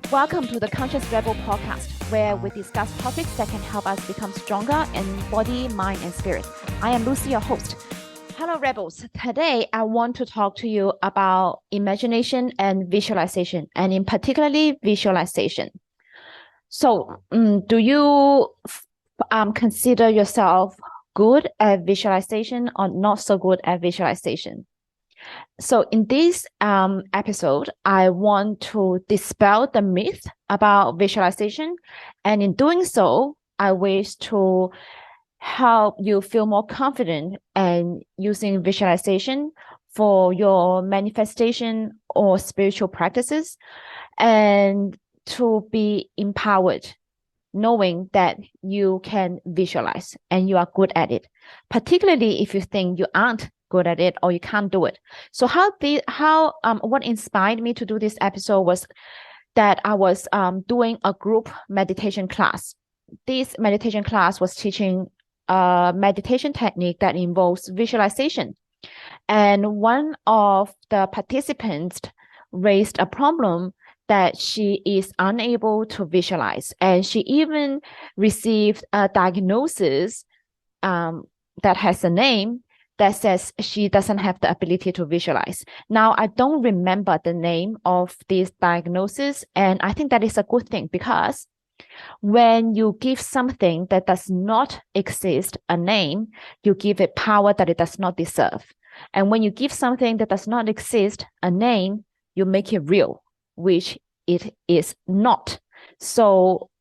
Welcome to the Conscious Rebel podcast, where we discuss topics that can help us become stronger in body, mind, and spirit. I am Lucy, your host. Hello, Rebels. Today, I want to talk to you about imagination and visualization, and in particularly visualization. So, do you consider yourself good at visualization or not so good at visualization? So in this episode, I want to dispel the myth about visualization. And in doing so, I wish to help you feel more confident and using visualization for your manifestation or spiritual practices, and to be empowered, knowing that you can visualize and you are good at it, particularly if you think you aren't good at it or you can't do it. So what inspired me to do this episode was that I was doing a group meditation class. This meditation class was teaching a meditation technique that involves visualization. And one of the participants raised a problem that she is unable to visualize. And she even received a diagnosis that has a name that says she doesn't have the ability to visualize. Now, I don't remember the name of this diagnosis, and I think that is a good thing, because when you give something that does not exist a name, you give it power that it does not deserve. And when you give something that does not exist a name, you make it real, which it is not. So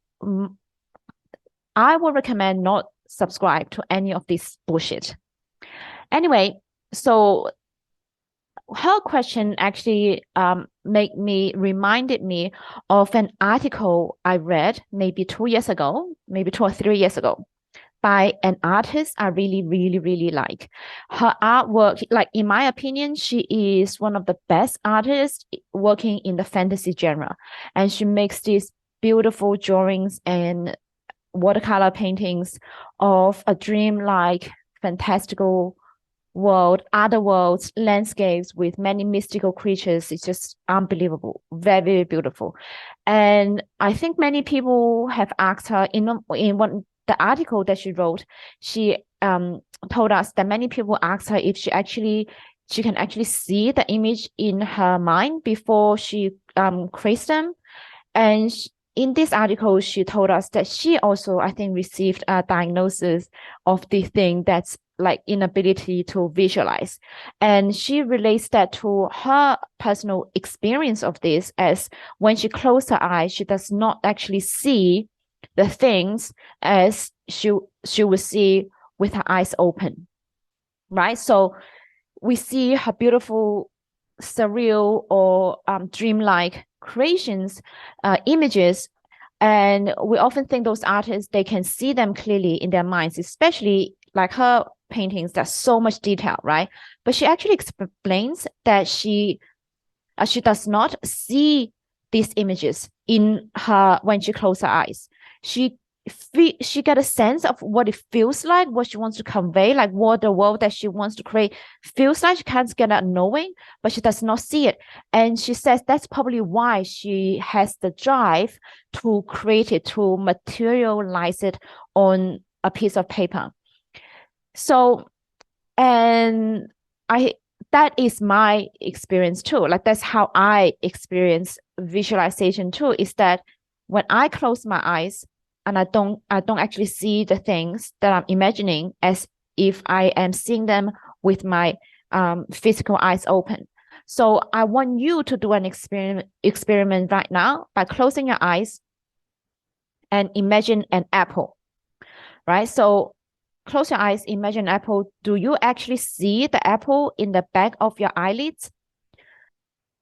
I would recommend not subscribe to any of this bullshit. Anyway, so her question actually reminded me of an article I read maybe 2 years ago, maybe 2 or 3 years ago, by an artist I really, really, really like. Her artwork, like in my opinion, she is one of the best artists working in the fantasy genre. And she makes these beautiful drawings and watercolor paintings of a dream-like, fantastical world, other worlds, landscapes with many mystical creatures. It's just unbelievable, very, very beautiful. And I think many people have asked her in the article that she wrote, she told us that many people asked her if she can actually see the image in her mind before she creates them. And in this article, she told us that she also, I think, received a diagnosis of the thing that's like inability to visualize. And she relates that to her personal experience of this, as when she closed her eyes, she does not actually see the things as she would see with her eyes open, right? So we see her beautiful, surreal or dreamlike creations, images, and we often think those artists, they can see them clearly in their minds, especially like her paintings. There's so much detail, right? But she actually explains that she does not see these images in her when she closes her eyes. She get a sense of what it feels like, what she wants to convey, like what the world that she wants to create feels like. She can't get that knowing, but she does not see it. And she says that's probably why she has the drive to create it, to materialize it on a piece of paper. So, and that is my experience too. Like that's how I experience visualization too, is that when I close my eyes and I don't actually see the things that I'm imagining as if I am seeing them with my physical eyes open. So I want you to do an experiment right now by closing your eyes and imagine an apple, right? So close your eyes, imagine an apple. Do you actually see the apple in the back of your eyelids?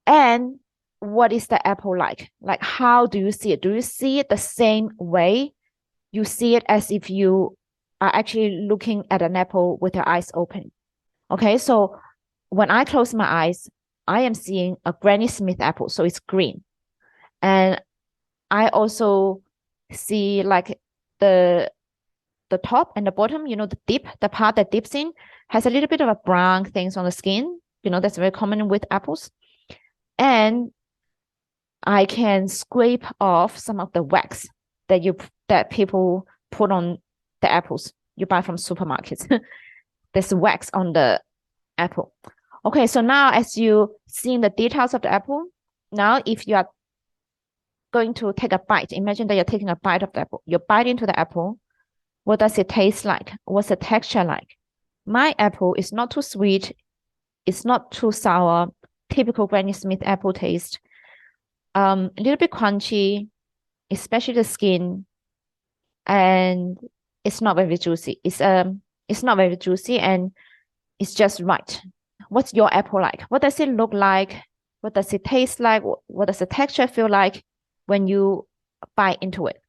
And what is the apple like? Like, how do you see it? Do you see it the same way? You see it as if you are actually looking at an apple with your eyes open. Okay, so when I close my eyes, I am seeing a Granny Smith apple, so it's green. And I also see like the top and the bottom, the part that dips in has a little bit of a brown things on the skin. That's very common with apples. And I can scrape off some of the wax that people put on the apples you buy from supermarkets. There's wax on the apple. Okay, so now as you see the details of the apple, now if you are going to take a bite, imagine that you're taking a bite of the apple. You bite into the apple. What does it taste like? What's the texture like? My apple is not too sweet. It's not too sour. Typical Granny Smith apple taste. A little bit crunchy, especially the skin, and it's not very juicy. It's not very juicy, and it's just right. What's your apple like? What does it look like? What does it taste like? What does the texture feel like when you bite into it?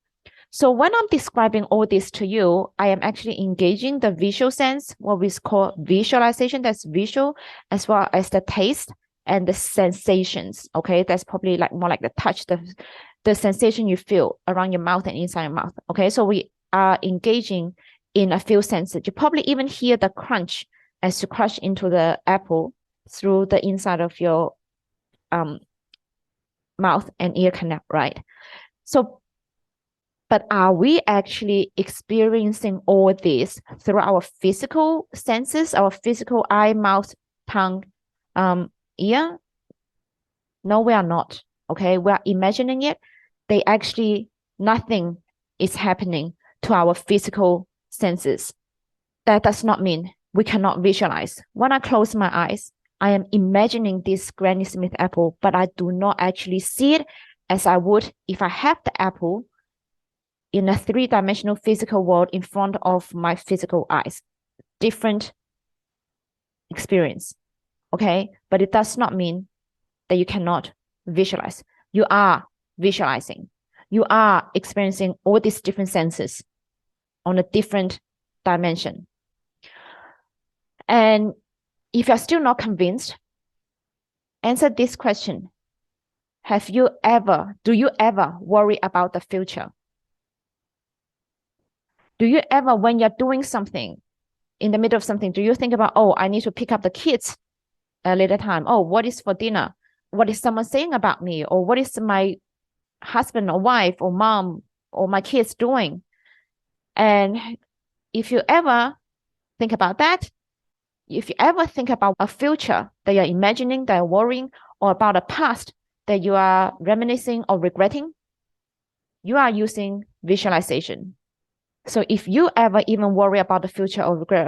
So when I'm describing all this to you, I am actually engaging the visual sense, what we call visualization. That's visual, as well as the taste and the sensations. Okay, that's probably like more like the touch, the sensation you feel around your mouth and inside your mouth. Okay, so we are engaging in a few senses. You probably even hear the crunch as you crush into the apple through the inside of your mouth and ear canal, right? So, but are we actually experiencing all this through our physical senses, our physical eye, mouth, tongue, ear? No, we are not. Okay, we are imagining it. Nothing is happening to our physical senses. That does not mean we cannot visualize. When I close my eyes, I am imagining this Granny Smith apple, but I do not actually see it as I would if I have the apple in a three-dimensional physical world in front of my physical eyes. Different experience, okay? But it does not mean that you cannot visualize. You are visualizing. You are experiencing all these different senses on a different dimension. And if you're still not convinced, answer this question. Do you ever worry about the future? Do you ever, when you're doing something, in the middle of something, do you think about, oh, I need to pick up the kids a later time? Oh, what is for dinner? What is someone saying about me? Or what is my husband or wife or mom or my kids doing? And if you ever think about that, if you ever think about a future that you're imagining, that you're worrying, or about a past that you are reminiscing or regretting, you are using visualization. So if you ever even worry about the future or regret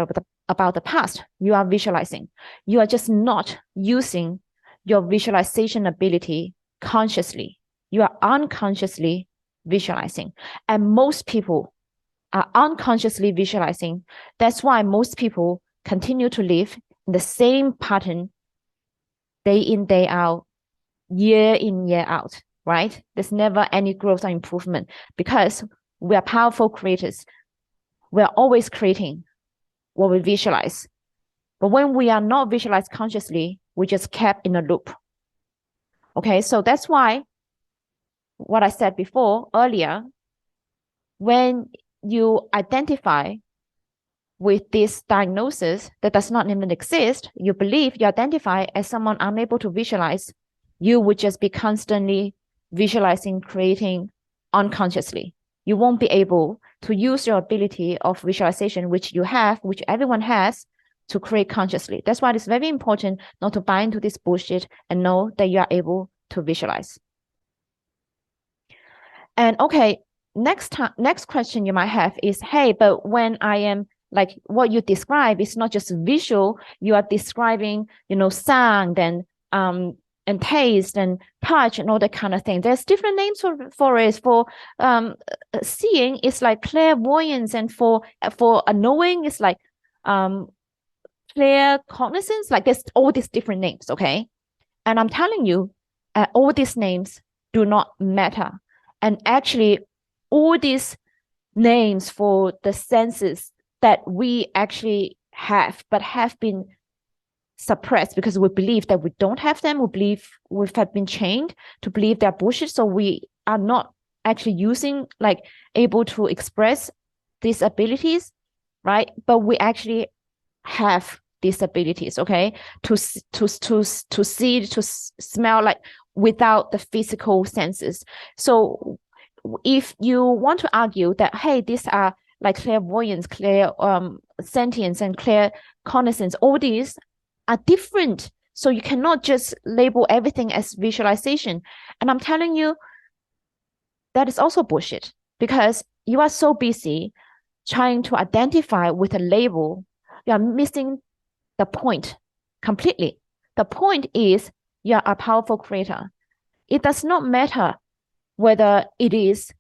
about the past, you are visualizing. You are just not using your visualization ability consciously. You are unconsciously visualizing. And most people are unconsciously visualizing. That's why most people continue to live in the same pattern day in, day out, year in, year out, right? There's never any growth or improvement because we are powerful creators. We are always creating what we visualize. But when we are not visualized consciously, we just kept in a loop. Okay, so that's why what I said before earlier, when you identify with this diagnosis that does not even exist, you believe you identify as someone unable to visualize, you would just be constantly visualizing, creating unconsciously. You won't be able to use your ability of visualization, which you have, which everyone has, to create consciously. That's why it's very important not to buy into this bullshit and know that you are able to visualize. And okay, next question you might have is, hey, but when I am like what you describe is not just visual, you are describing, sound and taste and touch and all that kind of thing. There's different names for it. For seeing, it's like clairvoyance, and for knowing, it's like clear cognizance. Like there's all these different names, okay? And I'm telling you, all these names do not matter. And actually, all these names for the senses that we actually have, but have been suppressed because we believe that we don't have them. We believe we have been trained to believe they're bullshit. So we are not actually able to express these abilities, right? But we actually have these abilities, okay? To see, to smell, like without the physical senses. So if you want to argue that, hey, these are like clairvoyance, sentience, and claircognizance, all these are different. So you cannot just label everything as visualization. And I'm telling you, that is also bullshit, because you are so busy trying to identify with a label, you are missing the point completely. The point is you are a powerful creator. It does not matter whether it is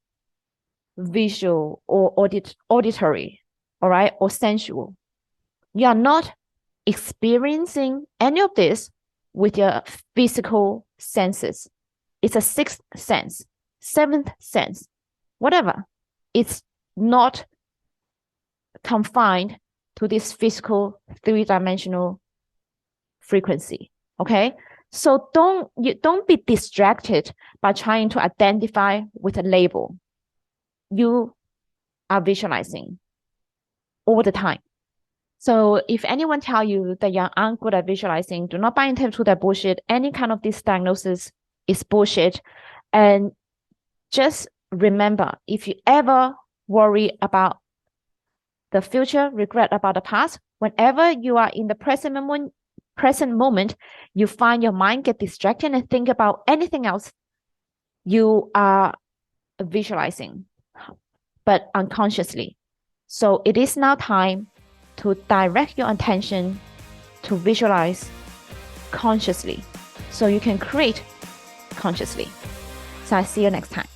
visual or auditory, all right, or sensual. You are not experiencing any of this with your physical senses. It's a sixth sense, seventh sense, whatever. It's not confined to this physical three-dimensional frequency. Okay, so don't be distracted by trying to identify with a label. You are visualizing all the time. So if anyone tell you that you aren't good at visualizing, do not buy into that bullshit. Any kind of this diagnosis is bullshit. And just remember, if you ever worry about the future, regret about the past, whenever you are in the present moment, you find your mind get distracted and think about anything else, you are visualizing, but unconsciously. So it is now time to direct your attention to visualize consciously, so you can create consciously. So I'll see you next time.